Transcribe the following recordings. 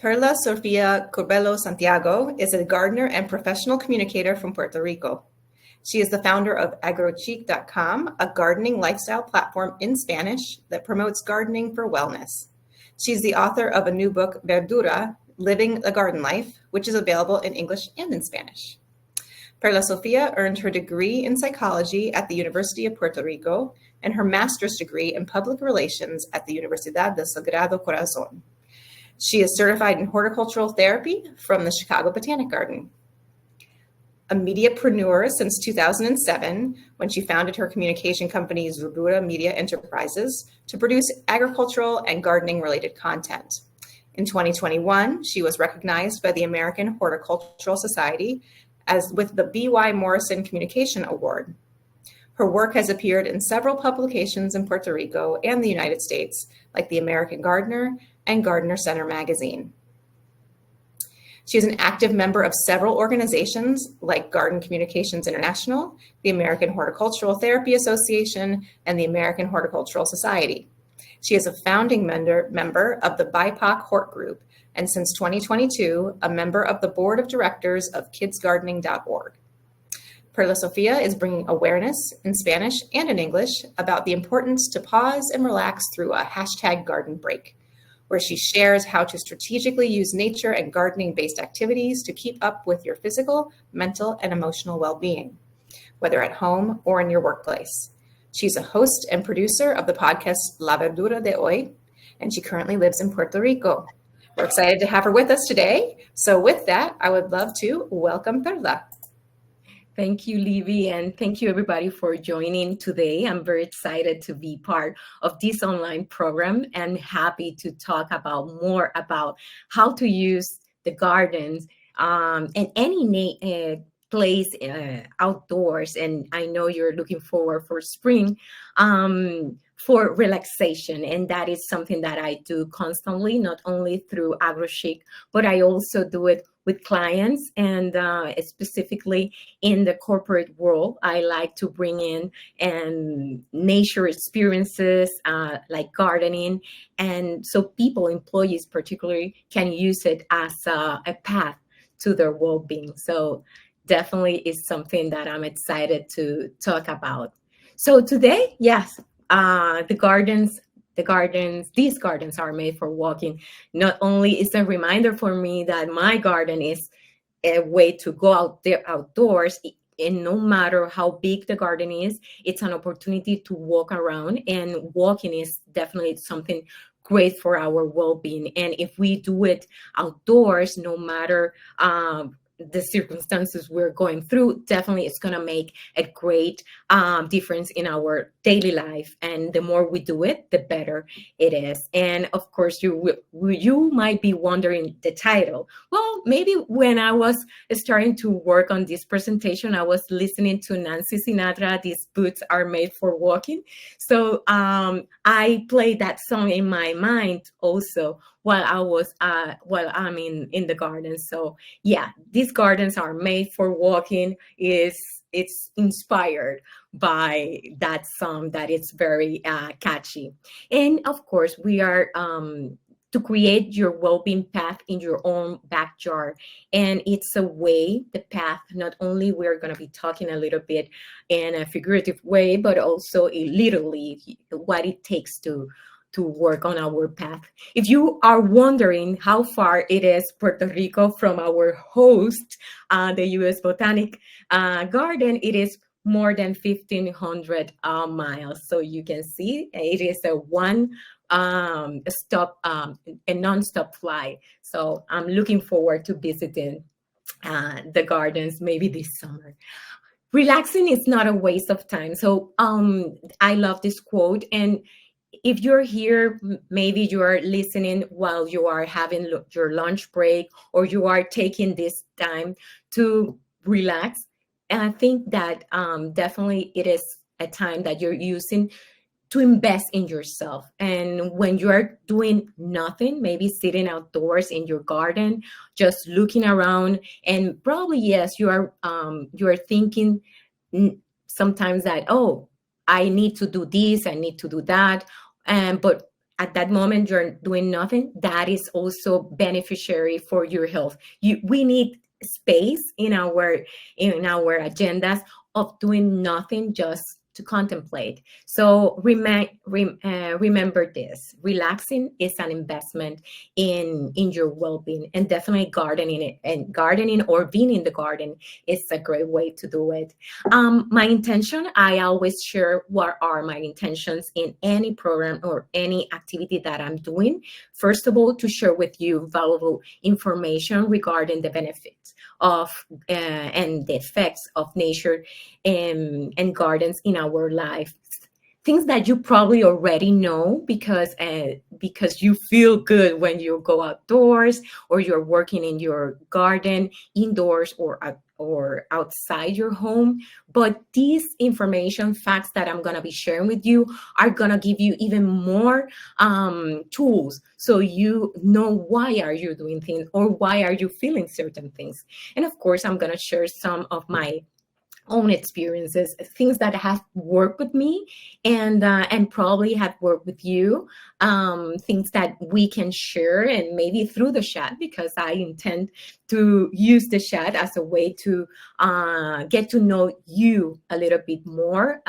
Perla Sofia Curbelo-Santiago is a gardener and professional communicator from Puerto Rico. She is the founder of agrochic.com, a gardening lifestyle platform in Spanish that promotes gardening for wellness. She's the author of a new book, Verdura, Living a Garden Life, which is available in English and in Spanish. Perla Sofia earned her degree in psychology at the University of Puerto Rico and her master's degree in public relations at the Universidad del Sagrado Corazón. She is certified in horticultural therapy from the Chicago Botanic Garden. A mediapreneur since 2007, when she founded her communication company, Zubura Media Enterprises, to produce agricultural and gardening-related content. In 2021, she was recognized by the American Horticultural Society with the B.Y. Morrison Communication Award. Her work has appeared in several publications in Puerto Rico and the United States, like the American Gardener and Gardener Center magazine. She is an active member of several organizations like Garden Communications International, the American Horticultural Therapy Association, and the American Horticultural Society. She is a founding member of the BIPOC Hort Group, and since 2022, a member of the board of directors of kidsgardening.org. Perla Sofia is bringing awareness in Spanish and in English about the importance to pause and relax through a #garden break, where she shares how to strategically use nature and gardening-based activities to keep up with your physical, mental, and emotional well-being, whether at home or in your workplace. She's a host and producer of the podcast La Verdura de Hoy, and she currently lives in Puerto Rico. We're excited to have her with us today. So with that, I would love to welcome Perla. Thank you, Livy, and thank you everybody for joining today. I'm very excited to be part of this online program and happy to talk more about how to use the gardens and any place outdoors. And I know you're looking forward for spring for relaxation, and that is something that I do constantly, not only through AgroChic, but I also do it with clients, and specifically in the corporate world. I like to bring in nature experiences like gardening, and so people, employees particularly, can use it as a path to their well-being. So definitely is something that I'm excited to talk about. So today, yes, these gardens are made for walking. Not only is a reminder for me that my garden is a way to go out there outdoors, and no matter how big the garden is, it's an opportunity to walk around, and walking is definitely something great for our well-being. And if we do it outdoors, no matter the circumstances we're going through, definitely it's going to make a great difference in our daily life. And the more we do it, the better it is. And of course, you might be wondering the title. Well, maybe when I was starting to work on this presentation, I was listening to Nancy Sinatra, "These boots are made for walking." So I played that song in my mind also while I'm in the garden. So yeah, these gardens are made for walking. It's inspired by that song that is very catchy. And of course, we are to create your well-being path in your own backyard. And it's a way, the path, not only we're going to be talking a little bit in a figurative way, but also literally what it takes to work on our path. If you are wondering how far it is Puerto Rico from our host, the U.S. Botanic Garden, it is more than 1,500 miles. So you can see it is a non-stop flight. So I'm looking forward to visiting the gardens maybe this summer. Relaxing is not a waste of time. So I love this quote. And if you're here, maybe you are listening while you are having your lunch break, or you are taking this time to relax. And I think that definitely it is a time that you're using to invest in yourself. And when you are doing nothing, maybe sitting outdoors in your garden, just looking around, and probably, yes, you are thinking sometimes that, oh, I need to do this, I need to do that. But at that moment you're doing nothing, that is also beneficiary for your health. We need space in our agendas of doing nothing, just to contemplate. So remember this: relaxing is an investment in your well-being, and definitely gardening or being in the garden is a great way to do it. My intention, I always share what are my intentions in any program or any activity that I'm doing. First of all, to share with you valuable information regarding the benefits of and the effects of nature and gardens in our life. Things that you probably already know because you feel good when you go outdoors or you're working in your garden, indoors or outside your home. But these information facts that I'm going to be sharing with you are going to give you even more tools, so you know why are you doing things or why are you feeling certain things. And of course, I'm going to share some of my own experiences, things that have worked with me and probably have worked with you, things that we can share, and maybe through the chat, because I intend to use the chat as a way to get to know you a little bit more.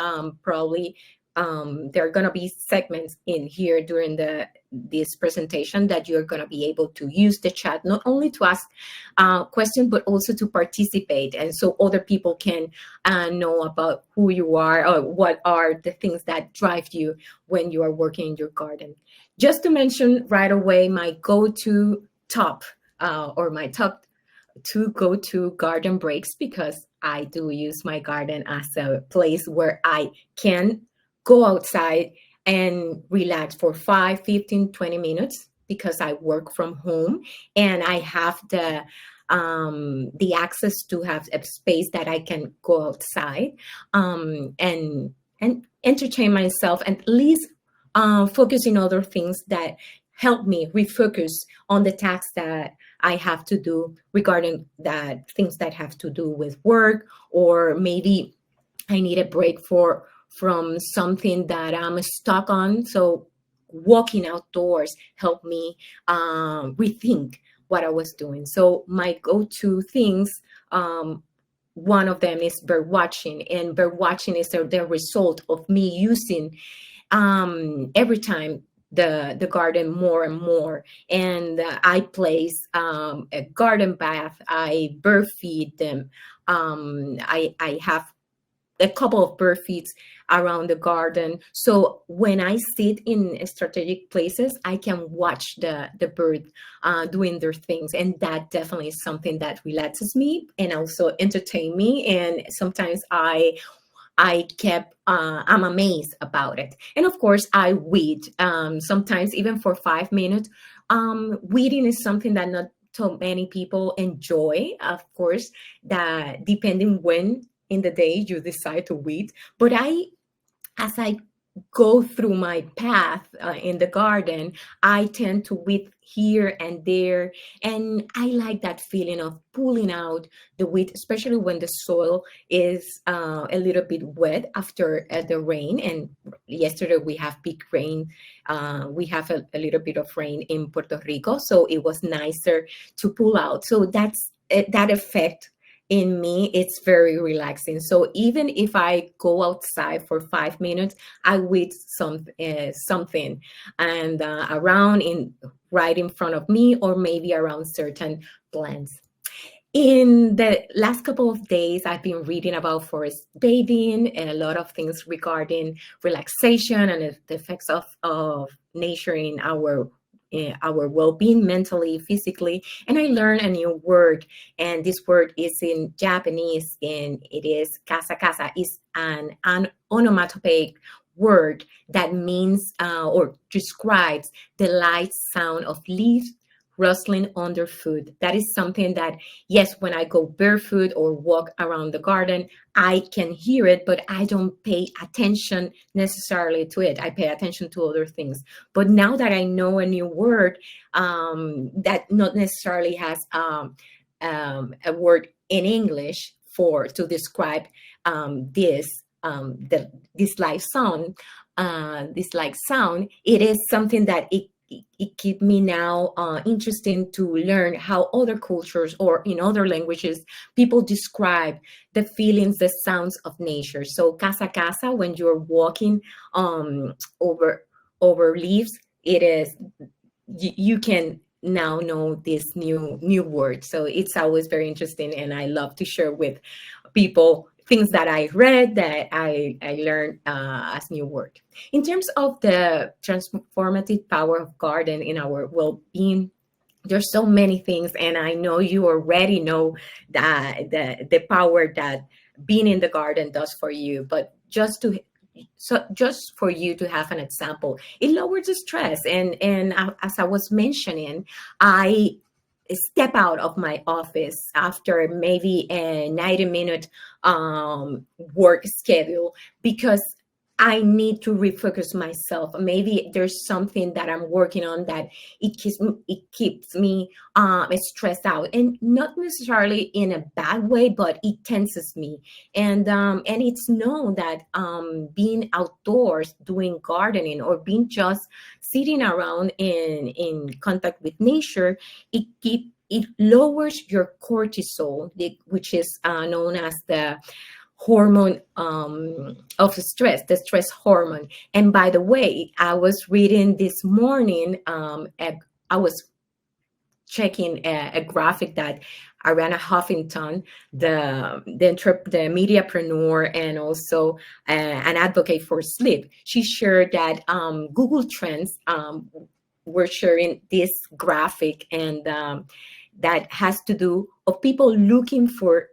Probably there are going to be segments in here during this presentation that you're going to be able to use the chat, not only to ask questions, but also to participate. And so other people can know about who you are or what are the things that drive you when you are working in your garden. Just to mention right away, my go-to top or my top to go-to garden breaks, because I do use my garden as a place where I can go outside and relax for 5, 15, 20 minutes, because I work from home and I have the access to have a space that I can go outside and entertain myself, and at least focus in other things that help me refocus on the tasks that I have to do regarding that things that have to do with work, or maybe I need a break from something that I'm stuck on. So walking outdoors helped me rethink what I was doing. So my go-to things, one of them is bird watching, and bird watching is the result of me using every time the garden more and more. And I place a garden bath, I bird feed them. I have a couple of bird feeds around the garden. So when I sit in strategic places, I can watch the bird doing their things. And that definitely is something that relaxes me and also entertain me. And sometimes I'm amazed about it. And of course, I weed, sometimes even for 5 minutes. Weeding is something that not so many people enjoy, of course, that depending when in the day you decide to weed. But as I go through my path in the garden, I tend to weed here and there. And I like that feeling of pulling out the weed, especially when the soil is a little bit wet after the rain. And yesterday we have big rain. We have a little bit of rain in Puerto Rico. So it was nicer to pull out. So that's that effect in me, it's very relaxing. So even if I go outside for 5 minutes, I weed something and right in front of me, or maybe around certain plants. In the last couple of days, I've been reading about forest bathing and a lot of things regarding relaxation and the effects of nature in our well-being, mentally, physically. And I learned a new word, and this word is in Japanese, and it is casa casa. Is an onomatopoeic word that means or describes the light sound of leaves rustling underfoot. That is something that, yes, when I go barefoot or walk around the garden, I can hear it, but I don't pay attention necessarily to it. I pay attention to other things. But now that I know a new word that not necessarily has a word in English to describe this live sound, this like sound, it is something that it keep me now interested to learn how other cultures or in other languages people describe the feelings, the sounds of nature. So casa casa, when you're walking over leaves, it is you can now know this new word. So it's always very interesting, and I love to share with people things that I read that I learned as new word. In terms of the transformative power of garden in our well-being, there's so many things, and I know you already know that the power that being in the garden does for you. But just for you to have an example, it lowers the stress, and as I was mentioning, I step out of my office after maybe a 90-minute work schedule because I need to refocus myself. Maybe there's something that I'm working on that it keeps me stressed out, and not necessarily in a bad way, but it tenses me. And it's known that being outdoors doing gardening or being just sitting around in contact with nature, it lowers your cortisol, which is known as the hormone of stress, the stress hormone. And by the way, I was reading this morning, I was checking a graphic that Ariana Huffington, the mediapreneur and also an advocate for sleep, she shared that Google Trends were sharing this graphic, and that has to do of people looking for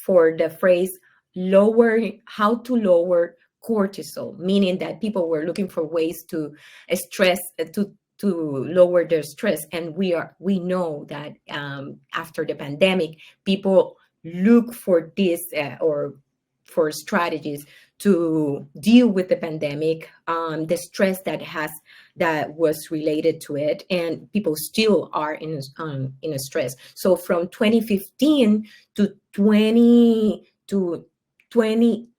the phrase how to lower cortisol, meaning that people were looking for ways to lower their stress. And we know that after the pandemic, people look for this or for strategies to deal with the pandemic, the stress that was related to it, and people still are in a stress. So from 2015 to 2020,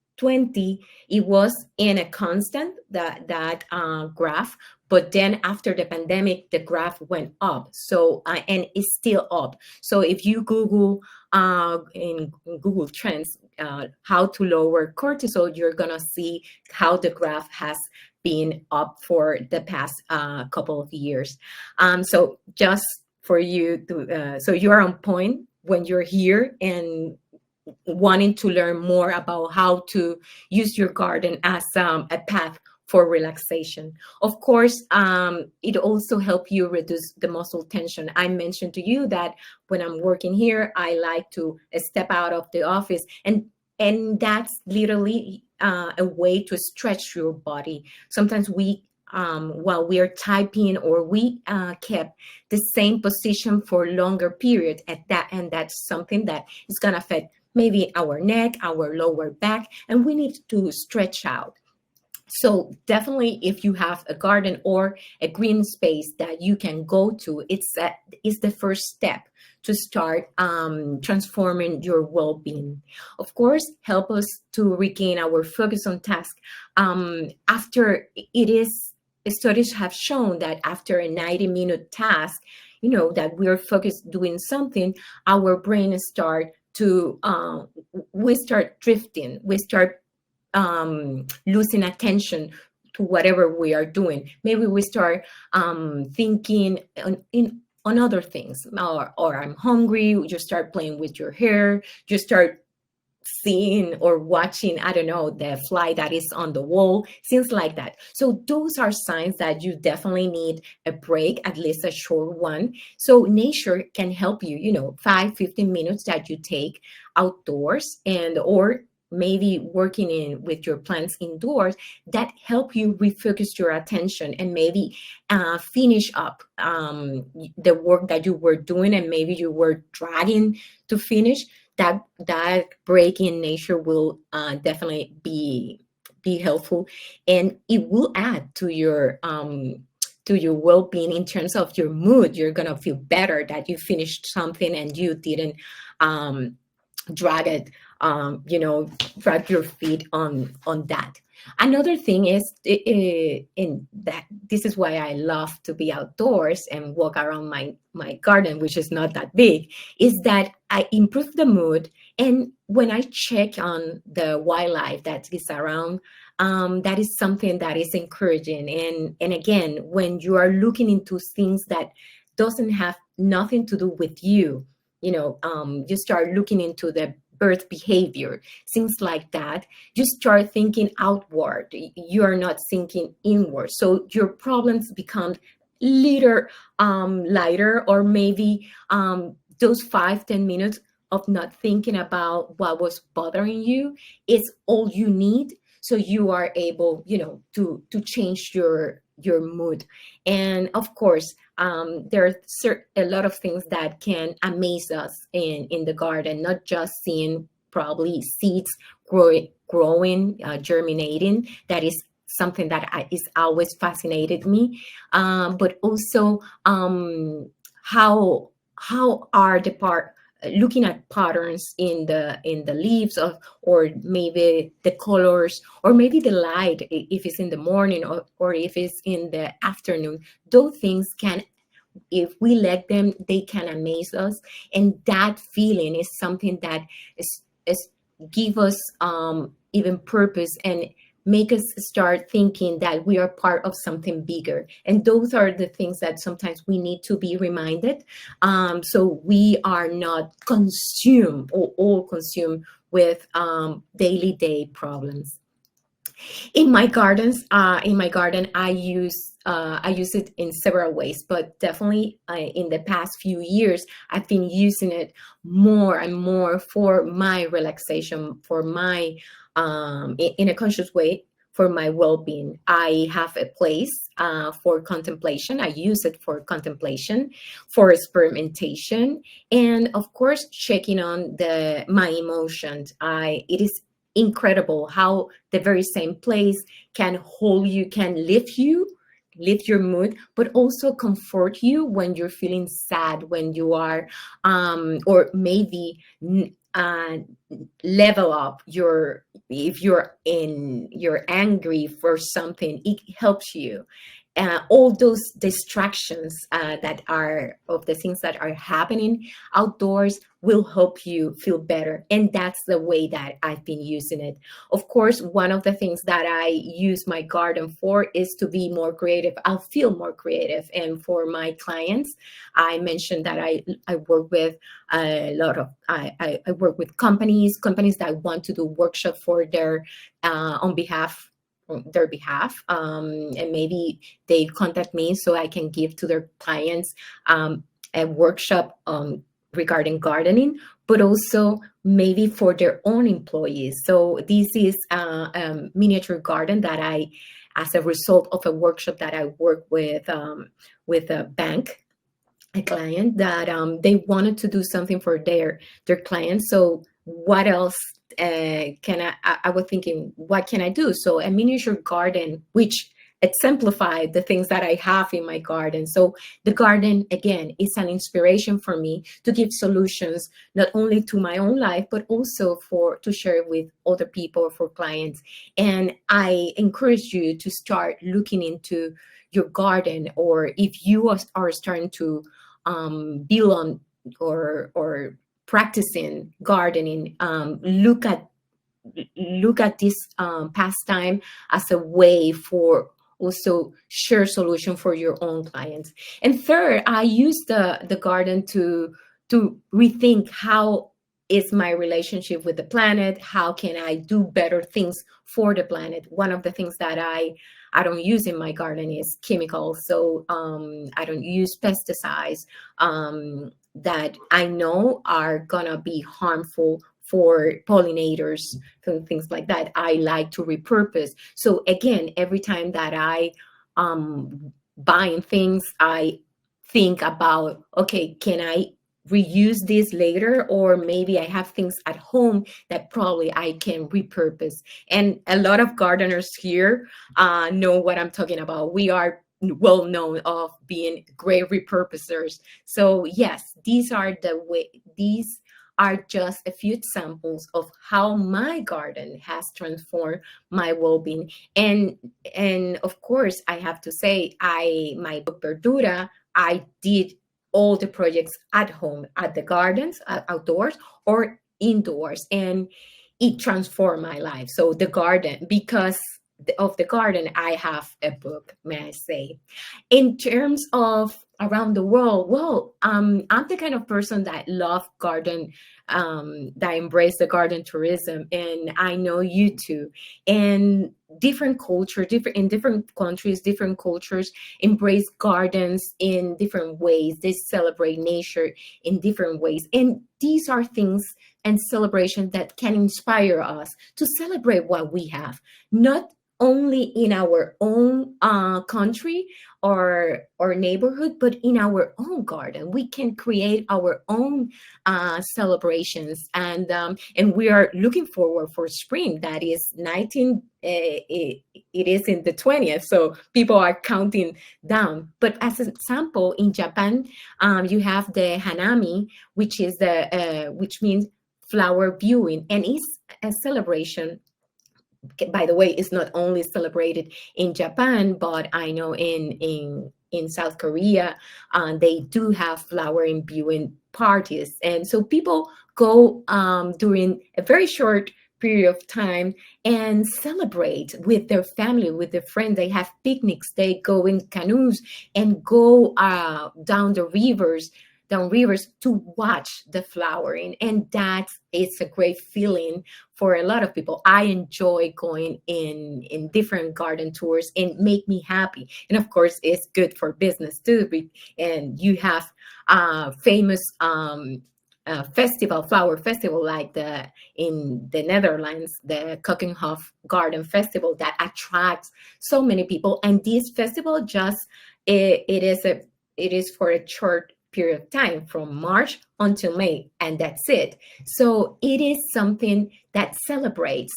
it was in a constant that graph. But then after the pandemic, the graph went up. So and it's still up. So if you Google in Google Trends how to lower cortisol, you're gonna see how the graph has been up for the past couple of years. So just for you to, so you're on point when you're here and wanting to learn more about how to use your garden as a path for relaxation. Of course, it also helps you reduce the muscle tension. I mentioned to you that when I'm working here, I like to step out of the office, and that's literally a way to stretch your body. Sometimes we while we are typing, or we kept the same position for longer period and that's something that is going to affect maybe our neck, our lower back, and we need to stretch out. So definitely, if you have a garden or a green space that you can go to, it's the first step to start transforming your well-being. Of course, help us to regain our focus on task. Studies have shown that after a 90-minute task, that we're focused doing something, our brain we start drifting, we start losing attention to whatever we are doing. Maybe we start thinking on other things, or I'm hungry. You start playing with your hair. You start seeing or watching, I don't know, the fly that is on the wall, things like that. So those are signs that you definitely need a break, at least a short one. So nature can help you, 5-15 minutes that you take outdoors, or maybe working with your plants indoors, that help you refocus your attention and maybe finish up the work that you were doing and maybe you were dragging to finish. That break in nature will definitely be helpful, and it will add to your well-being in terms of your mood. You're gonna feel better that you finished something and you didn't drag your feet on that. Another thing is, in that this is why I love to be outdoors and walk around my garden, which is not that big, is that I improve the mood. And when I check on the wildlife that is around, that is something that is encouraging. And again, when you are looking into things that doesn't have nothing to do with you, you start looking into the birth behavior, things like that, you start thinking outward. You are not thinking inward. So your problems become little lighter, or maybe those 5-10 minutes of not thinking about what was bothering you is all you need. So you are able, to change your mood. And of course, there are a lot of things that can amaze us in the garden, not just seeing probably seeds growing, germinating. That is something that is always fascinated me. But also how are looking at patterns in the leaves or maybe the colors, or maybe the light, if it's in the morning or if it's in the afternoon. Those things can, if we let them, they can amaze us. And that feeling is something that is give us even purpose and make us start thinking that we are part of something bigger. And those are the things that sometimes we need to be reminded, so we are not consumed or all consumed with daily day problems. In my garden, I use it in several ways, but definitely in the past few years, I've been using it more and more for my relaxation, for my in a conscious way, for my well-being. I have a place for contemplation. I use it for contemplation, for experimentation, and of course, checking on my emotions. It is incredible how the very same place can hold you, can lift your mood, but also comfort you when you're feeling sad, when you are or maybe level up if you're angry for something, it helps you. All those distractions that are of the things that are happening outdoors will help you feel better. And that's the way that I've been using it. Of course, one of the things that I use my garden for is to be more creative. I'll feel more creative. And for my clients, I mentioned that I work with a lot of, I work with companies that want to do workshops for their, on their behalf, and maybe they contact me so I can give to their clients a workshop regarding gardening, but also maybe for their own employees. So this is a miniature garden that as a result of a workshop that I work with a bank, a client that they wanted to do something for their clients. So what else I was thinking, what can I do? So a miniature garden, which exemplified the things that I have in my garden. So the garden, again, is an inspiration for me to give solutions, not only to my own life, but also to share with other people, for clients. And I encourage you to start looking into your garden, or if you are starting to build on or practicing gardening, look at this pastime as a way for also share solution for your own clients. And third, I use the garden to rethink how is my relationship with the planet. How can I do better things for the planet? One of the things that I don't use in my garden is chemicals. So I don't use pesticides that I know are gonna be harmful for pollinators, things like that. I like to repurpose. So again, every time that I buying things, I think about, okay, can I reuse this later? Or maybe I have things at home that probably I can repurpose. And a lot of gardeners here know what I'm talking about. We are well known of being great repurposers. So yes, these are are just a few examples of how my garden has transformed my well-being. And of course, I have to say, my verdura, I did all the projects at home, at the gardens, outdoors or indoors, and it transformed my life. So the garden, because of the garden, I have a book, may I say. In terms of around the world, well, I'm the kind of person that love garden, that embrace the garden tourism, and I know you too. And different culture, in different countries, different cultures embrace gardens in different ways. They celebrate nature in different ways, and these are things and celebrations that can inspire us to celebrate what we have, not only in our own country or neighborhood, but in our own garden. We can create our own celebrations, and we are looking forward for spring. That is 19. It is in the 20th, so people are counting down. But as an example, in Japan, you have the Hanami, which is which means flower viewing, and it's a celebration. By the way, it's not only celebrated in Japan, but I know in South Korea, they do have flower and viewing parties. And so people go during a very short period of time and celebrate with their family, with their friends. They have picnics, they go in canoes and go down rivers to watch the flowering. And that is a great feeling for a lot of people. I enjoy going in different garden tours and make me happy. And of course, it's good for business too. And you have famous flower festival, like in the Netherlands, the Keukenhof Garden Festival, that attracts so many people. And this festival it is for a short period of time, from March until May, and that's it. So it is something that celebrates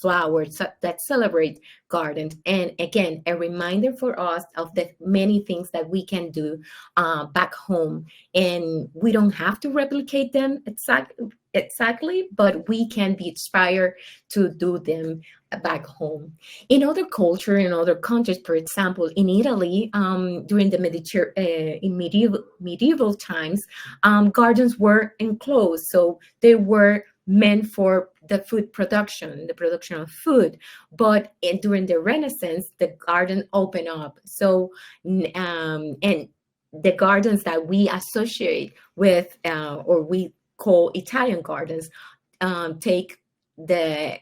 flowers, that celebrates gardens, and again, a reminder for us of the many things that we can do back home, and we don't have to replicate them exactly, but we can be inspired to do them back home. In other culture, in other countries, for example, in Italy, during the in medieval times, gardens were enclosed, so they were meant for the production of food. But during the Renaissance, the garden opened up. So, and the gardens that we associate with, or we call Italian gardens, take the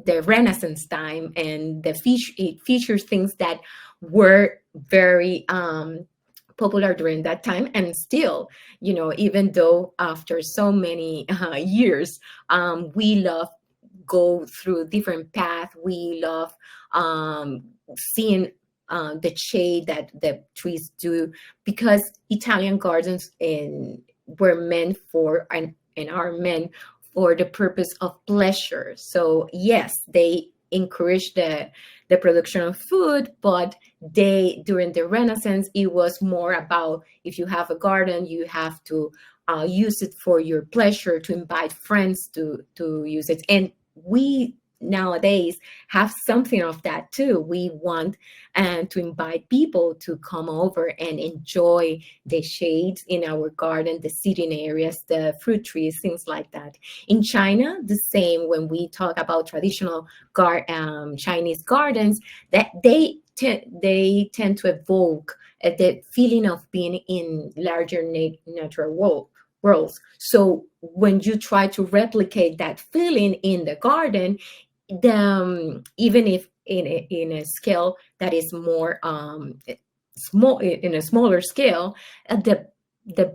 Renaissance time, and it features things that were very popular during that time, and still, even though after so many years, we love go through different paths. We love seeing the shade that the trees do, because Italian gardens were meant for and are meant for the purpose of pleasure. So yes, they encourage the production of food, but during the Renaissance, it was more about, if you have a garden, you have to use it for your pleasure, to invite friends to use it. And we nowadays have something of that too. We want to invite people to come over and enjoy the shades in our garden, the sitting areas, the fruit trees, things like that. In China, the same. When we talk about traditional Chinese gardens, that they tend to evoke the feeling of being in larger natural worlds. So when you try to replicate that feeling in the garden, even if in a scale that is more small, in a smaller scale, the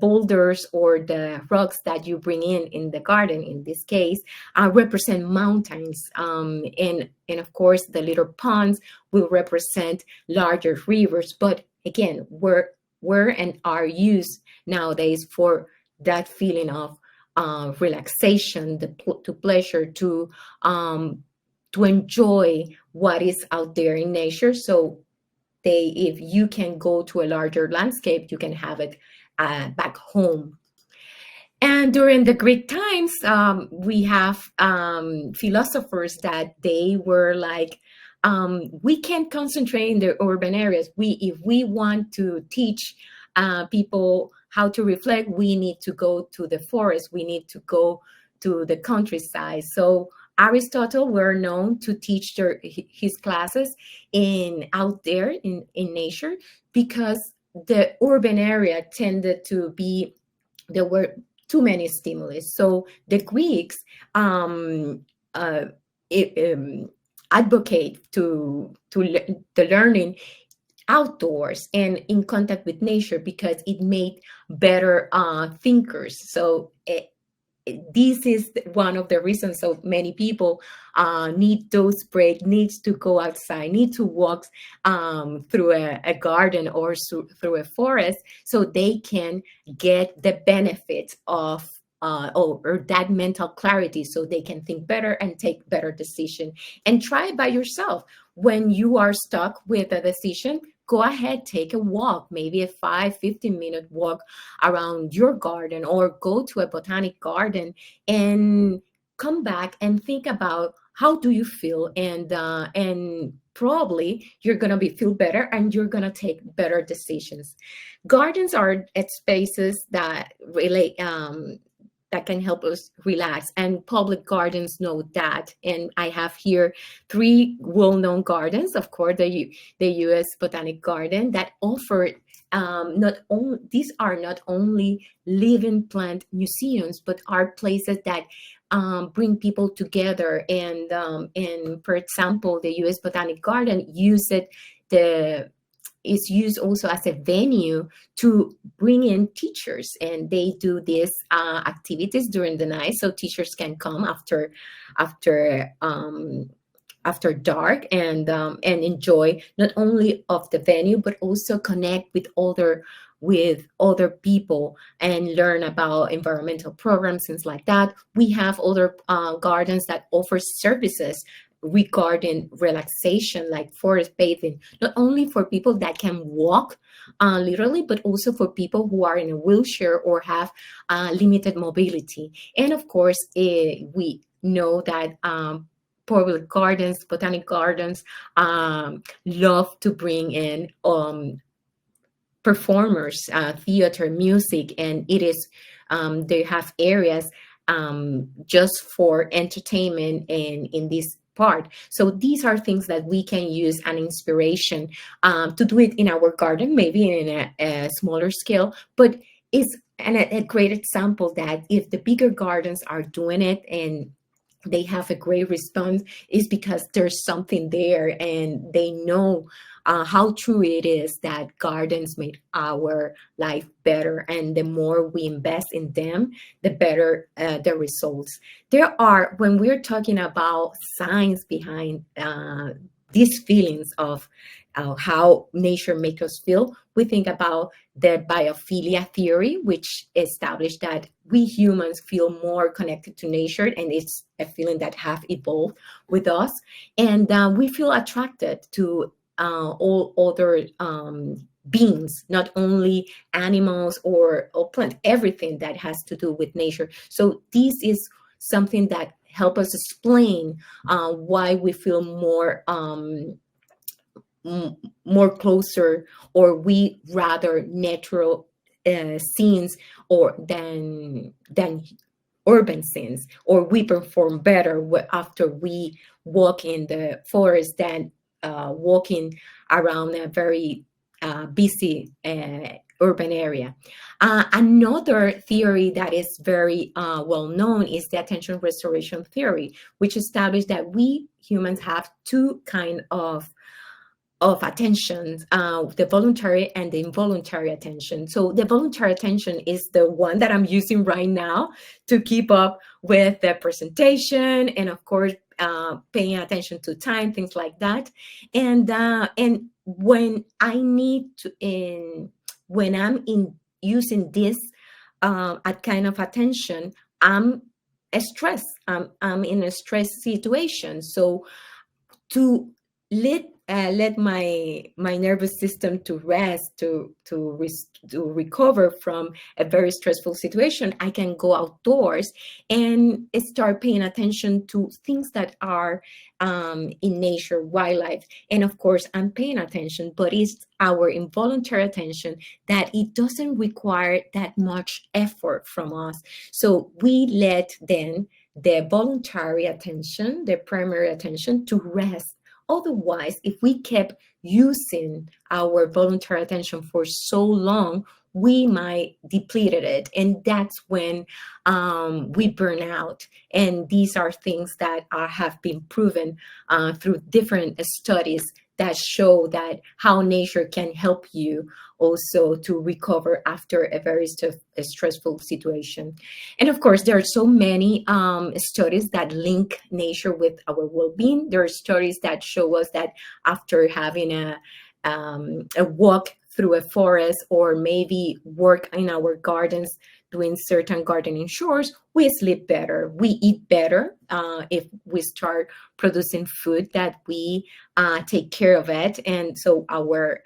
boulders or the rocks that you bring in the garden, in this case, represent mountains, and of course the little ponds will represent larger rivers. But again, were and are used nowadays for that feeling of relaxation, to pleasure, to enjoy what is out there in nature. So if you can go to a larger landscape, you can have it back home. And during the Greek times, we have philosophers that they were like, we can't concentrate in the urban areas. If we want to teach people how to reflect, we need to go to the forest. We need to go to the countryside. So Aristotle were known to teach his classes out there in nature, because the urban area tended to be, there were too many stimuli. So the Greeks uh, advocate the learning outdoors and in contact with nature, because it made better thinkers. So this is one of the reasons so many people need those breaks, needs to go outside, need to walk through a garden or through a forest, so they can get the benefits of or that mental clarity, so they can think better and take better decision. And try it by yourself. When you are stuck with a decision, go ahead, take a walk, maybe a 15-minute walk around your garden, or go to a botanic garden and come back and think about how do you feel, and probably you're going to feel better and you're going to take better decisions. Gardens are spaces that relate that can help us relax, and public gardens know that. And I have here 3 well-known gardens. Of course, the U.S. Botanic Garden, that offer these are not only living plant museums, but are places that bring people together. And for example, the U.S. Botanic Garden is used also as a venue to bring in teachers, and they do these activities during the night, so teachers can come after dark and enjoy not only of the venue, but also connect with other people and learn about environmental programs, things like that. We have other gardens that offer services regarding relaxation, like forest bathing, not only for people that can walk literally, but also for people who are in a wheelchair or have limited mobility. And of course, we know that public gardens, botanic gardens, love to bring in performers, theater, music, and they have areas just for entertainment and in this part. So these are things that we can use an inspiration to do it in our garden, maybe in a smaller scale, but it's a great example that if the bigger gardens are doing it and they have a great response, is because there's something there, and they know how true it is that gardens make our life better, and the more we invest in them, the better the results. When we're talking about science behind these feelings of how nature makes us feel, we think about the biophilia theory, which established that we humans feel more connected to nature, and it's a feeling that have evolved with us, and we feel attracted to all other beings, not only animals or plant, everything that has to do with nature. So this is something that help us explain why we feel more closer, or we rather natural scenes or than urban scenes, or we perform better after we walk in the forest than walking around a very busy urban area. Another theory that is very well known is the attention restoration theory, which established that we humans have 2 kinds of attention, the voluntary and the involuntary attention. So the voluntary attention is the one that I'm using right now to keep up with the presentation, and of course, paying attention to time, things like that. And when I need to, when I'm using this kind of attention, I'm stressed. I'm in a stress situation. So to let let my nervous system to rest, to recover from a very stressful situation, I can go outdoors and start paying attention to things that are in nature, wildlife. And of course, I'm paying attention, but it's our involuntary attention that it doesn't require that much effort from us. So we let then the voluntary attention, the primary attention, to rest. Otherwise, if we kept using our voluntary attention for so long, we might deplete it. And that's when we burn out. And these are things that have been proven through different studies that show that how nature can help you also to recover after a very stressful situation. And of course, there are so many studies that link nature with our well-being. There are studies that show us that after having a walk through a forest, or maybe work in our gardens doing certain gardening chores, we sleep better, we eat better if we start producing food that we take care of it. And so our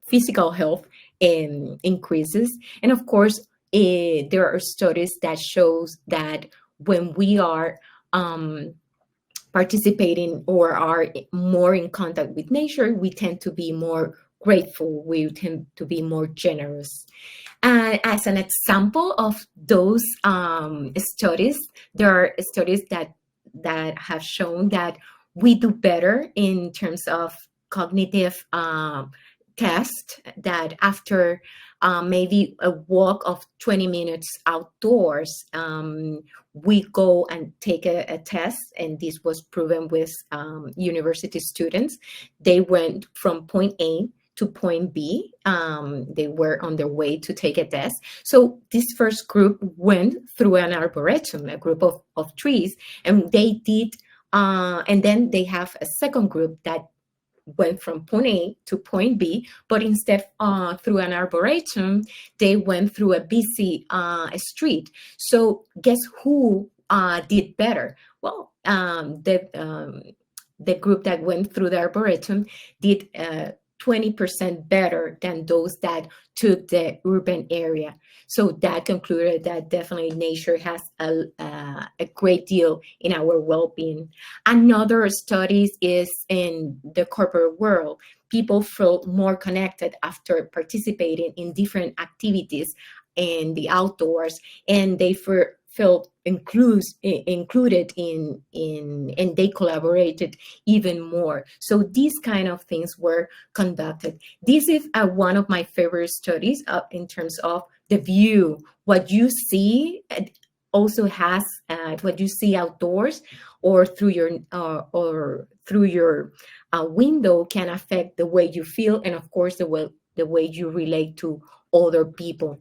physical health increases. And of course, there are studies that shows that when we are participating or are more in contact with nature, we tend to be more grateful, we tend to be more generous. And as an example of those studies, there are studies that have shown that we do better in terms of cognitive test, that after maybe a walk of 20 minutes outdoors, we go and take a test, and this was proven with university students. They went from point A to point B. They were on their way to take a test. So this first group went through an arboretum, a group of trees, and they did, and then they have a second group that went from point A to point B, but instead through an arboretum, they went through a busy street. So guess who did better? Well, the group that went through the arboretum did 20% better than those that took the urban area. So that concluded that definitely nature has a great deal in our well-being. Another studies is in the corporate world. People feel more connected after participating in different activities in the outdoors, and they felt included in and they collaborated even more. So these kind of things were conducted. This is one of my favorite studies in terms of the view. What you see also has what you see outdoors or through your window can affect the way you feel, and of course the way you relate to other people.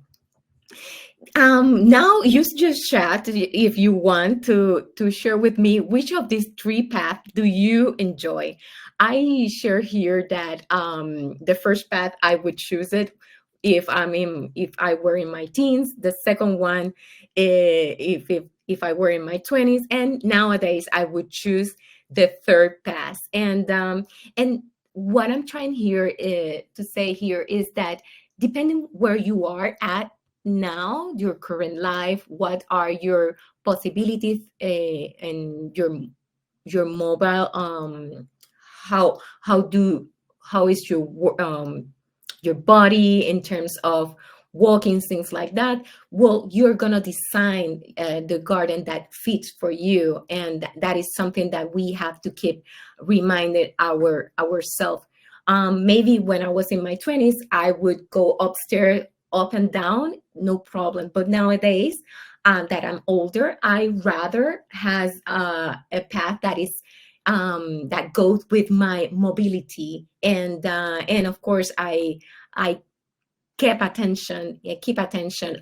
Now you just chat if you want to share with me which of these three paths do you enjoy. I share here that the first path I would choose it if I were in my teens. The second one, if I were in my 20s, and nowadays I would choose the third path. And what I'm trying here to say here is that depending where you are at now, your current life, what are your possibilities and your mobile, how is your body in terms of walking, things like that. Well, you're gonna design the garden that fits for you, and that is something that we have to keep reminded ourselves. Maybe when I was in my 20s, I would go upstairs, up and down, no problem. But nowadays that I'm older, I rather has a path that is that goes with my mobility, and of course I keep attention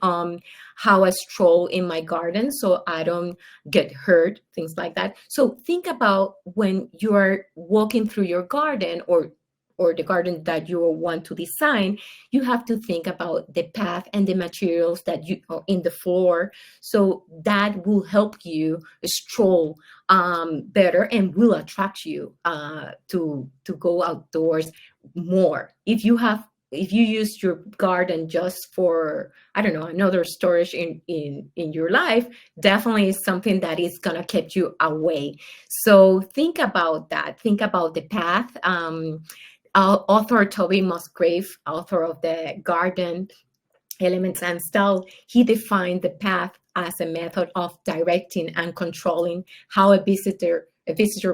on how I stroll in my garden so I don't get hurt, things like that. So think about when you are walking through your garden or or the garden that you want to design, you have to think about the path and the materials that you are in the floor. So that will help you stroll better and will attract you to go outdoors more. If you use your garden just for, I don't know, another storage in your life, definitely is something that is gonna keep you away. So think about that. Think about the path. Author Toby Musgrave, author of the Garden Elements and Style, he defined the path as a method of directing and controlling how a visitor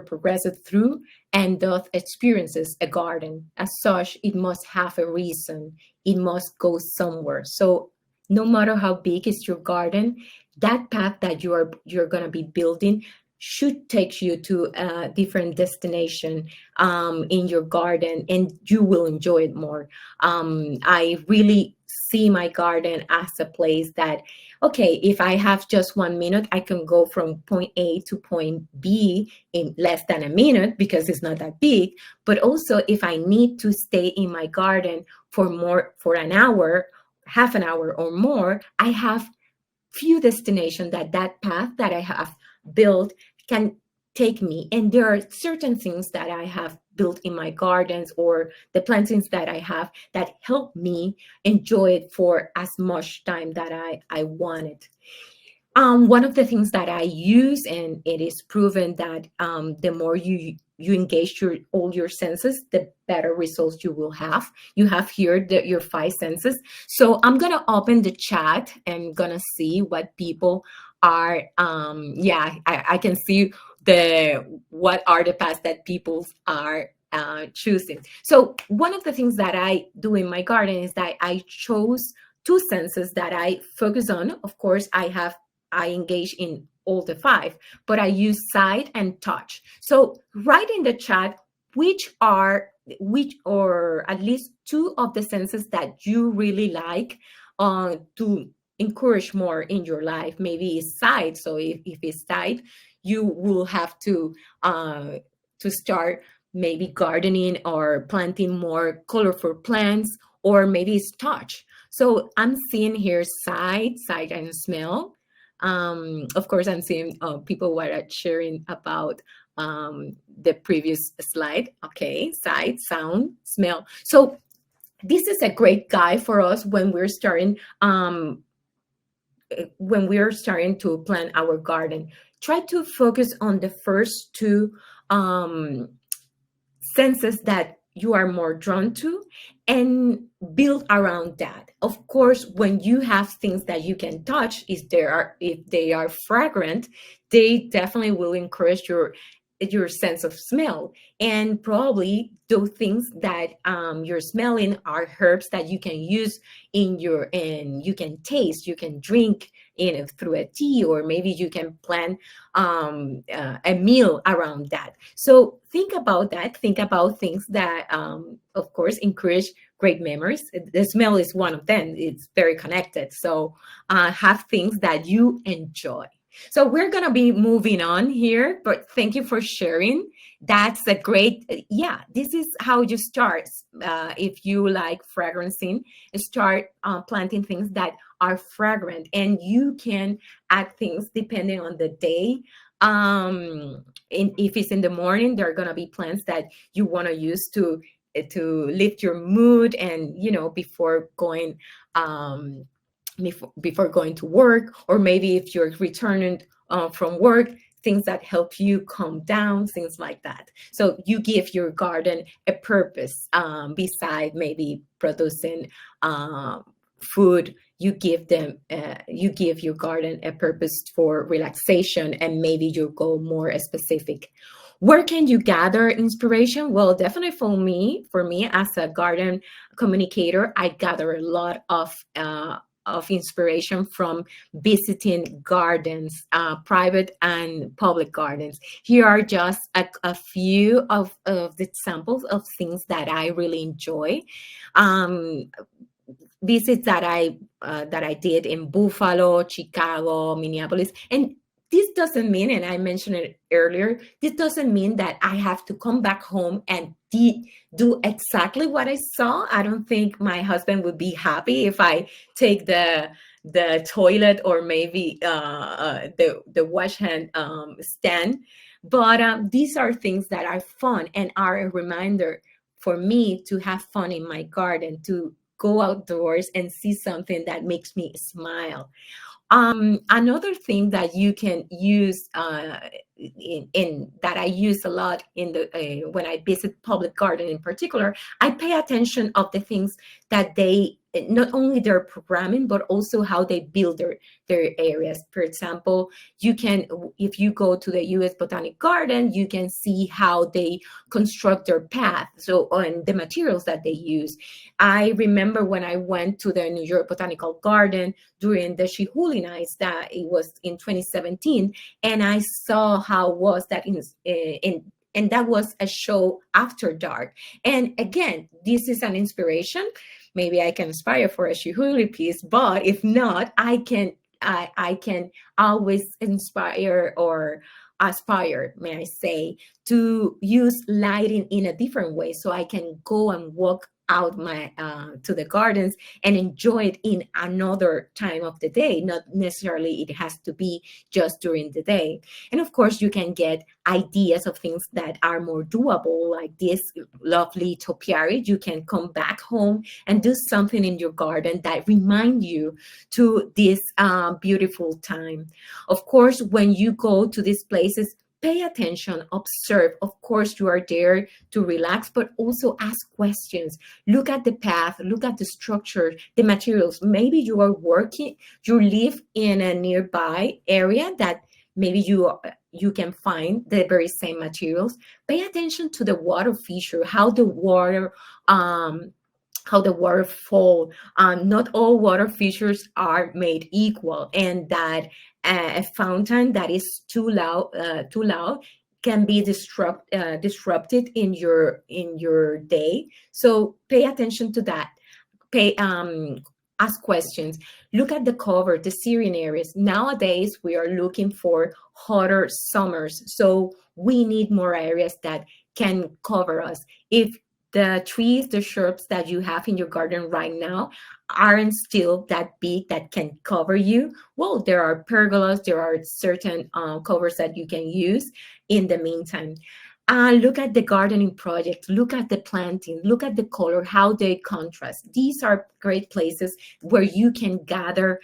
progresses through and thus experiences a garden. As such, it must have a reason. It must go somewhere. So no matter how big is your garden, that path that you're going to be building should take you to a different destination in your garden, and you will enjoy it more. I really see my garden as a place that, okay, if I have just 1 minute, I can go from point A to point B in less than a minute because it's not that big. But also, if I need to stay in my garden for an hour, half an hour or more, I have few destinations that path that I have built can take me. And there are certain things that I have built in my gardens or the plantings that I have that help me enjoy it for as much time that I want it. One of the things that I use, and it is proven that the more you engage all your senses, the better results you will have. You have here your 5 senses. So I'm going to open the chat and going to see what people are. I can see what are the paths that people are choosing. So one of the things that I do in my garden is that I chose 2 senses that I focus on. Of course, I engage in all the 5, but I use sight and touch. So write in the chat which or at least 2 of the senses that you really like to encourage more in your life. Maybe it's sight. So if it's sight, you will have to start maybe gardening or planting more colorful plants, or maybe it's touch. So I'm seeing here sight and smell. Of course, I'm seeing people were sharing about the previous slide. Okay, sight, sound, smell. So this is a great guide for us when we're starting to plan our garden. Try to focus on the first 2 senses that you are more drawn to and build around that. Of course, when you have things that you can touch, if they are fragrant, they definitely will encourage your sense of smell. And probably those things that you're smelling are herbs that you can use and you can taste, you can drink through a tea, or maybe you can plan a meal around that. So think about that. Think about things that, of course, encourage great memories. The smell is one of them. It's very connected. So have things that you enjoy. So we're going to be moving on here, but thank you for sharing. That's a great, this is how you start. If you like fragrancing, start planting things that are fragrant, and you can add things depending on the day. If it's in the morning, there are going to be plants that you want to use to lift your mood, and, before going to work, or maybe if you're returning from work, things that help you calm down, things like that. So you give your garden a purpose beside maybe producing food. You give your garden a purpose for relaxation, and maybe you go more specific. Where can you gather inspiration? Well, definitely for me as a garden communicator, I gather a lot of inspiration from visiting gardens, private and public gardens. Here are just a few of the examples of things that I really enjoy. Visits that I did in Buffalo, Chicago, Minneapolis, and this doesn't mean, and I mentioned it earlier, this doesn't mean that I have to come back home and do exactly what I saw. I don't think my husband would be happy if I take the toilet or maybe the wash hand stand. But these are things that are fun and are a reminder for me to have fun in my garden, to go outdoors and see something that makes me smile. Another thing that you can use in that I use a lot in the when I visit public garden in particular, I pay attention of the things that they, not only their programming but also how they build their areas. For example, you can, if you go to the U.S. Botanic Garden, you can see how they construct their path, so on the materials that they use. I remember when I went to the New York Botanical Garden during the Shihuli nights, that it was in 2017, and I saw how was that and that was a show after dark. And again, this is an inspiration. Maybe I can aspire for a Shihuli piece, but if not, I can always inspire or aspire, may I say, to use lighting in a different way, so I can go and walk out my to the gardens and enjoy it in another time of the day. Not necessarily it has to be just during the day. And of course, you can get ideas of things that are more doable, like this lovely topiary. You can come back home and do something in your garden that remind you to this beautiful time. Of course, when you go to these places, pay attention, observe. Of course, you are there to relax, but also ask questions. Look at the path, look at the structure, the materials. Maybe you are working, you live in a nearby area that maybe you can find the very same materials. Pay attention to the water feature, how the water fall. Not all water features are made equal, and that a fountain that is too loud can be disrupted in your day. So pay attention to that. Ask questions. Look at the cover, the searing areas. Nowadays, we are looking for hotter summers, so we need more areas that can cover us. If the trees, the shrubs that you have in your garden right now aren't still that big that can cover you, well, there are pergolas, there are certain covers that you can use in the meantime. Look at the gardening project, look at the planting, look at the color, how they contrast. These are great places where you can gather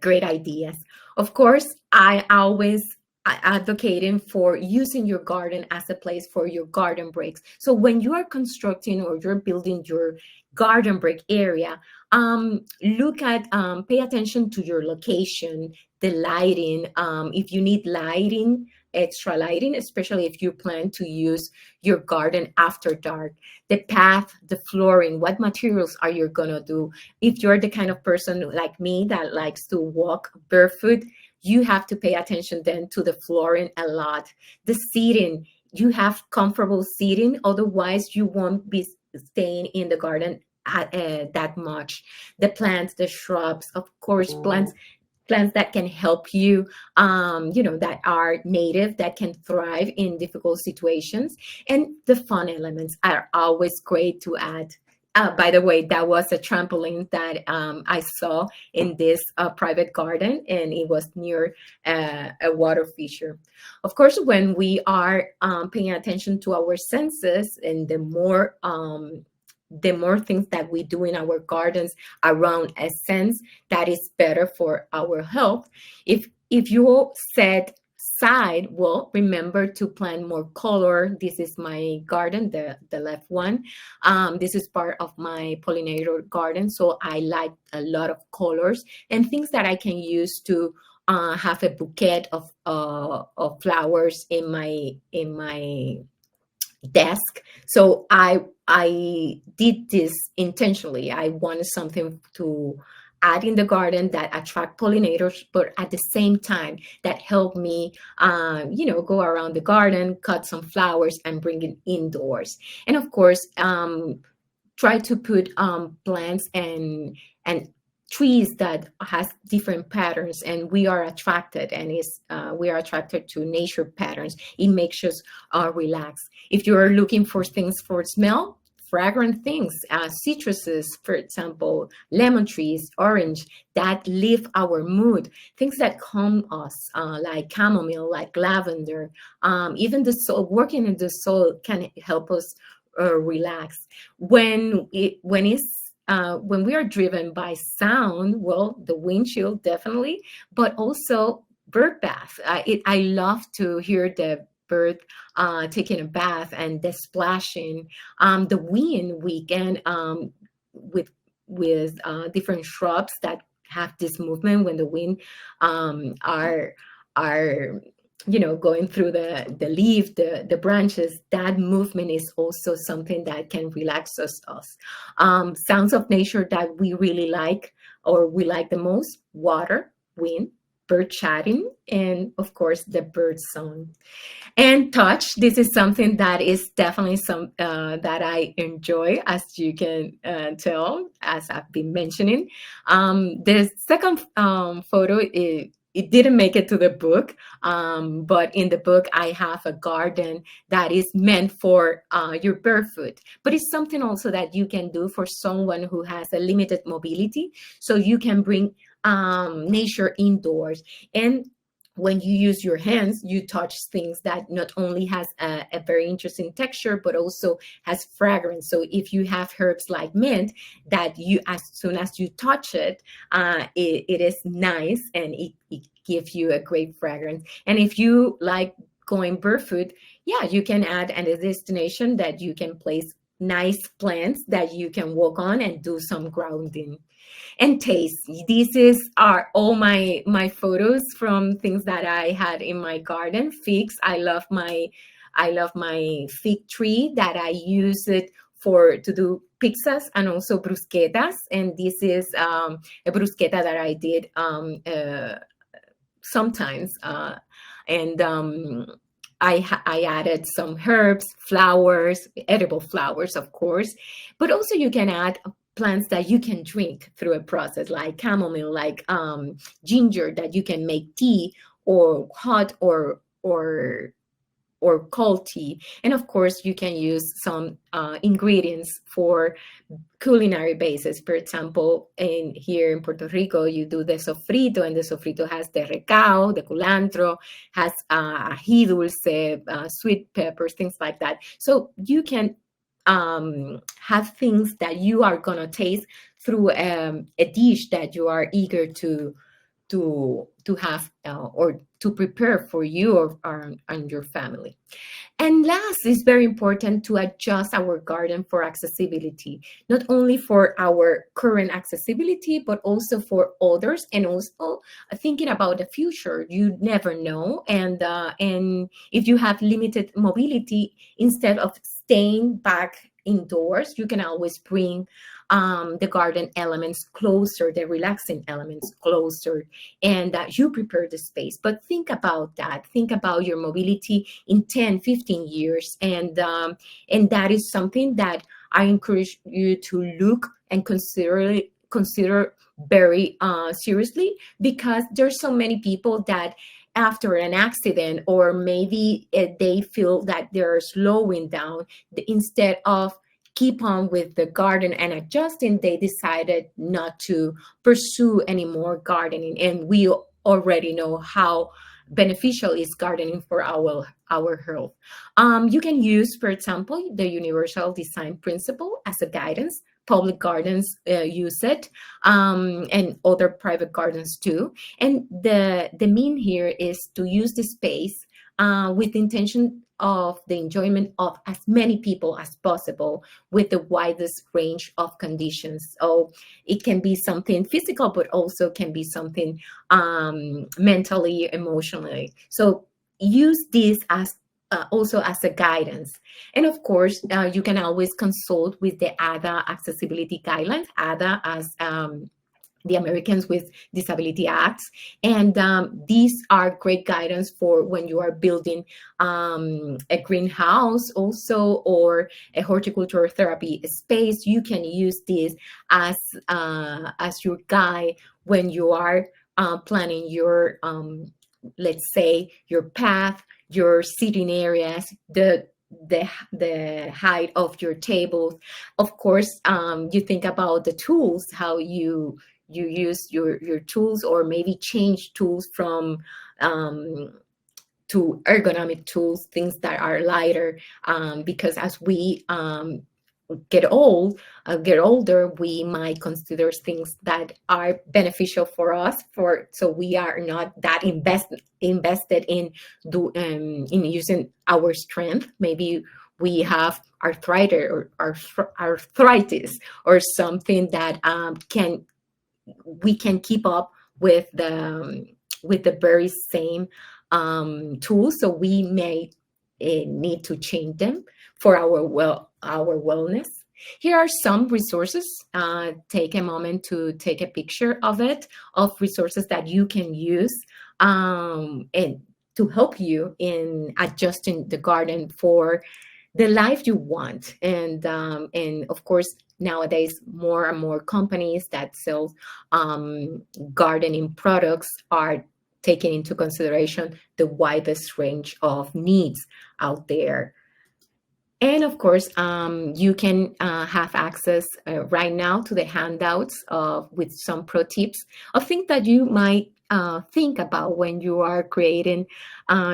great ideas. Of course, I always advocating for using your garden as a place for your garden breaks. So when you are constructing or you're building your garden break area, look at, pay attention to your location, the lighting. If you need lighting, extra lighting, especially if you plan to use your garden after dark, the path, the flooring, what materials are you gonna do? If you're the kind of person like me that likes to walk barefoot, you have to pay attention then to the flooring a lot. The seating, you have comfortable seating, otherwise you won't be staying in the garden that much. The plants, the shrubs, of course, plants that can help you, that are native, that can thrive in difficult situations. And the fun elements are always great to add. By the way, that was a trampoline that I saw in this private garden, and it was near a water feature. Of course, when we are paying attention to our senses, and the more things that we do in our gardens around a sense, that is better for our health. If you set side, well, remember to plant more color. This is my garden, the left one. This is part of my pollinator garden, so I like a lot of colors and things that I can use to have a bouquet of flowers in my desk. So I did this intentionally. I wanted something to add in the garden that attract pollinators, but at the same time that help me, go around the garden, cut some flowers, and bring it indoors. And of course, try to put plants and trees that has different patterns, and we are attracted, and we are attracted to nature patterns. It makes us relax. If you are looking for things for smell, fragrant things, citruses, for example, lemon trees, orange, that lift our mood. Things that calm us, like chamomile, like lavender, even the soul, working in the soul can help us relax. When we are driven by sound, well, the windshield definitely, but also bird bath. I love to hear the bird taking a bath and the splashing, the wind. We can with different shrubs that have this movement when the wind are going through the leaf, the branches. That movement is also something that can relax us. Sounds of nature that we really like, or we like the most: water, wind, bird chatting, and of course the bird song. And touch, this is something that is definitely that I enjoy, as you can tell, as I've been mentioning. The second photo, it didn't make it to the book, but in the book I have a garden that is meant for your barefoot, but it's something also that you can do for someone who has a limited mobility, so you can bring nature indoors. And when you use your hands, you touch things that not only has a very interesting texture, but also has fragrance. So if you have herbs like mint, that you, as soon as you touch it, it is nice, and it gives you a great fragrance. And if you like going barefoot, yeah, you can add a destination that you can place nice plants that you can walk on and do some grounding. And taste, are all my photos from things that I had in my garden. Figs, I love my fig tree that I use it to do pizzas and also brusquetas. And this is a brusqueta that I did sometimes, and I added some herbs, flowers, edible flowers, of course, but also you can add plants that you can drink through a process, like chamomile, like ginger, that you can make tea, or hot or cold tea. And of course, you can use some ingredients for culinary basis. For example, here in Puerto Rico, you do the sofrito, and the sofrito has the recao, the culantro, has ají dulce, sweet peppers, things like that. So you can have things that you are gonna taste through a dish that you are eager to have or to prepare for you and your family. And last, it's very important to adjust our garden for accessibility, not only for our current accessibility, but also for others, and also thinking about the future. You never know, and if you have limited mobility, instead of staying back indoors, you can always bring the garden elements closer, the relaxing elements closer, and you prepare the space. But think about that. Think about your mobility in 10, 15 years. And that is something that I encourage you to look and consider very seriously, because there's so many people that after an accident, or maybe they feel that they're slowing down, instead of keep on with the garden and adjusting, they decided not to pursue any more gardening. And we already know how beneficial is gardening for our health. You can use, for example, the universal design principle as a guidance. Public gardens use it, and other private gardens too. And the mean here is to use the space with the intention of the enjoyment of as many people as possible, with the widest range of conditions. So it can be something physical, but also can be something mentally, emotionally. So use this as also as a guidance. And of course, you can always consult with the ADA accessibility guidelines. ADA, as the Americans with Disability Acts. And these are great guidance for when you are building a greenhouse also, or a horticultural therapy space. You can use this as your guide when you are planning your, let's say, your path, your seating areas, the height of your tables. Of course, you think about the tools, how you use your tools, or maybe change tools from to ergonomic tools, things that are lighter, because as we get older, we might consider things that are beneficial for us, so we are not that invested in using our strength. Maybe we have arthritis or something that we can keep up with the very same tools, so we may need to change them for our wellness. Here are some resources. Take a moment to take a picture of resources that you can use and to help you in adjusting the garden for the life you want. And of course, nowadays, more and more companies that sell gardening products are taking into consideration the widest range of needs out there. And of course, you can have access right now to the handouts with some pro tips of things that you might think about when you are creating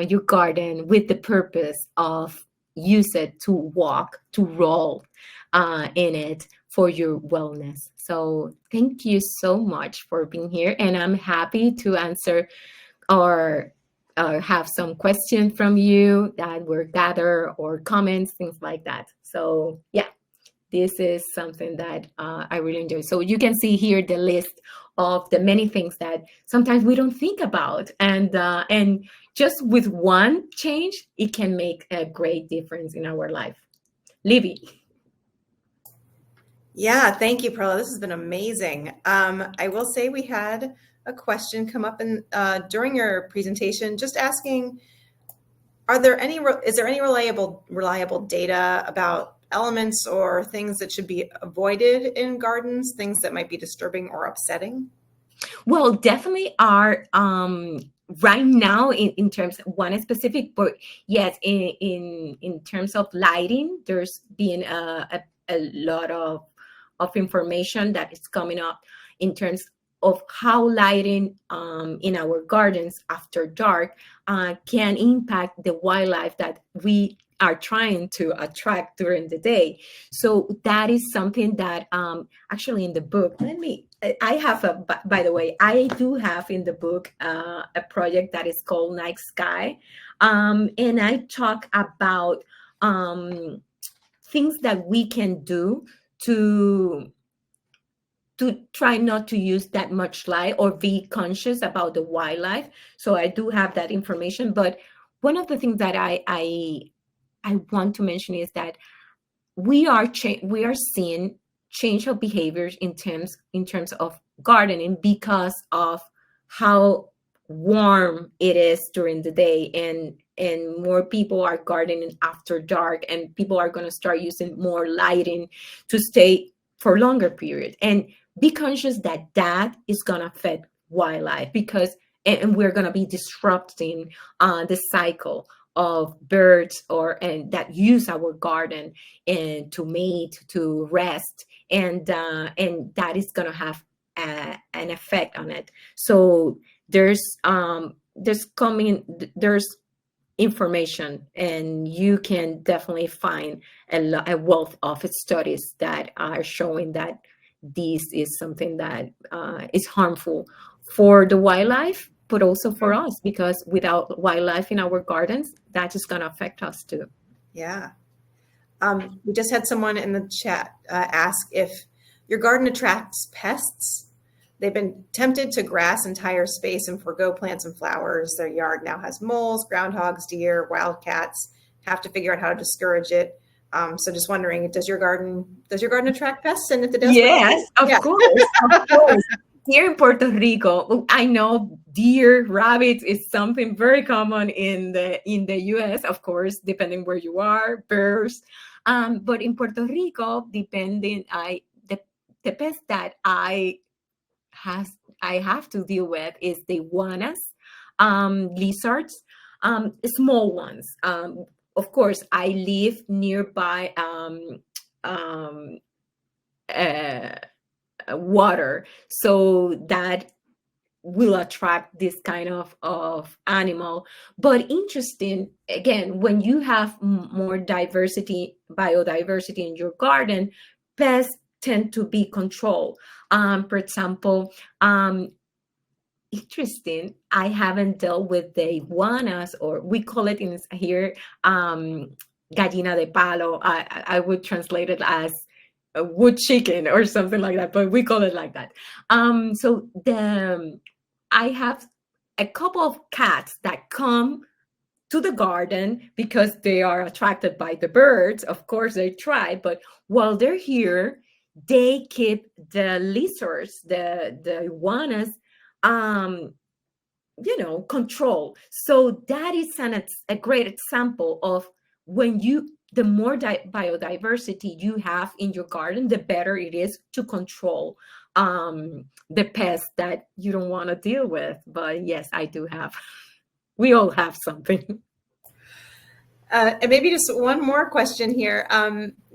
your garden with the purpose of use it to walk, to roll in it for your wellness. So thank you so much for being here, and I'm happy to answer or have some questions from you that were gathered, or comments, things like that. So yeah, this is something that I really enjoy. So you can see here the list of the many things that sometimes we don't think about, and just with one change, it can make a great difference in our life. Libby. Yeah, thank you, Perla. This has been amazing. I will say we had a question come up during your presentation, just asking, is there any reliable data about elements or things that should be avoided in gardens, things that might be disturbing or upsetting? Well, definitely are right now in terms of one specific, but yes, in terms of lighting, there's been a lot of information that is coming up in terms of how lighting in our gardens after dark can impact the wildlife that we are trying to attract during the day. So that is something that actually in the book, I have by the way, I do have in the book a project that is called Night Sky. And I talk about things that we can do to try not to use that much light, or be conscious about the wildlife. So I do have that information. But one of the things that I want to mention is that we are seeing change of behaviors in terms of gardening, because of how warm it is during the day, and more people are gardening after dark, and people are going to start using more lighting to stay for longer period. And be conscious that is going to affect wildlife, because and we're going to be disrupting the cycle of birds and that use our garden and to mate, to rest, and that is going to have an effect on it. So there's information, and you can definitely find a wealth of studies that are showing that this is something that is harmful for the wildlife, but also for us, because without wildlife in our gardens, that is going to affect us too. Yeah. We just had someone in the chat ask if your garden attracts pests. They've been tempted to grass entire space and forgo plants and flowers. Their yard now has moles, groundhogs, deer, wildcats. Have to figure out how to discourage it. So just wondering, does your garden attract pests? And if it does, yes, of course. Here in Puerto Rico, I know deer, rabbits is something very common in the U.S. Of course, depending where you are, bears. But in Puerto Rico, the pest that has I have to deal with is the iguanas, lizards, small ones. Of course, I live nearby um, uh, water, so that will attract this kind of animal. But interesting, again, when you have more biodiversity in your garden, pests tend to be controlled. For example, interesting, I haven't dealt with the iguanas, or we call it in here gallina de palo. I would translate it as a wood chicken or something like that, but we call it like that. So I have a couple of cats that come to the garden because they are attracted by the birds. Of course, they try, but while they're here, they keep the lizards, the iguanas, control. So that is a great example of when the more biodiversity you have in your garden, the better it is to control the pests that you don't want to deal with. But yes, I do have. We all have something. And maybe just one more question here.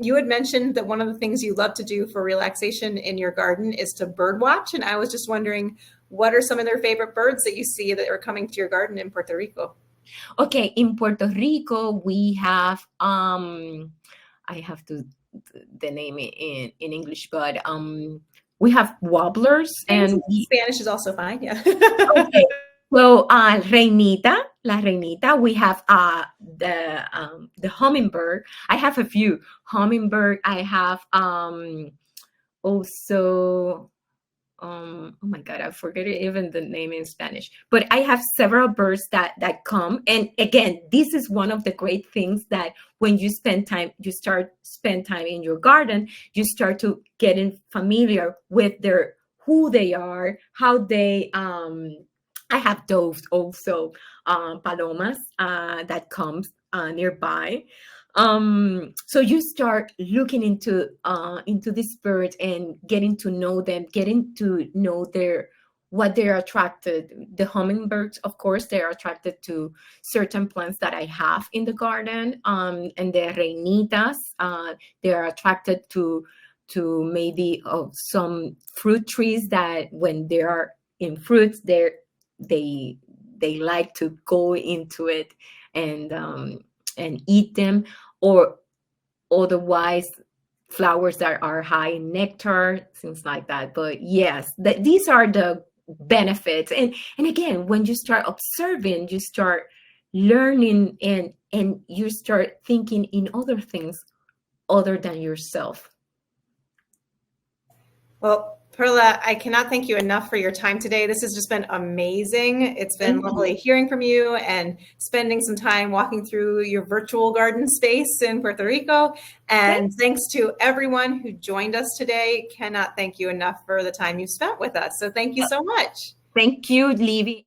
You had mentioned that one of the things you love to do for relaxation in your garden is to bird watch. And I was just wondering, what are some of their favorite birds that you see that are coming to your garden in Puerto Rico? Okay, in Puerto Rico, we have, I have to the name in English, but we have warblers, and Spanish is also fine. Yeah. okay. So reinita, la reinita. We have the hummingbird. I have a few hummingbird. I have also oh my god, I forget even the name in Spanish, but I have several birds that come. And again, this is one of the great things, that when you spend time in your garden, you start to getting familiar with who they are, how they I have doves also, palomas that comes nearby. So you start looking into these birds and getting to know them, getting to know what they're attracted. The hummingbirds, of course, they're attracted to certain plants that I have in the garden, and the reinitas, they're attracted to maybe some fruit trees that when they are in fruits, they like to go into it and eat them, or otherwise flowers that are high in nectar, things like that. But yes, these are the benefits. And again, when you start observing, you start learning, and you start thinking in other things other than yourself. Well, Perla, I cannot thank you enough for your time today. This has just been amazing. It's been lovely hearing from you and spending some time walking through your virtual garden space in Puerto Rico. And thanks to everyone who joined us today. Cannot thank you enough for the time you spent with us. So thank you so much. Thank you, Livy.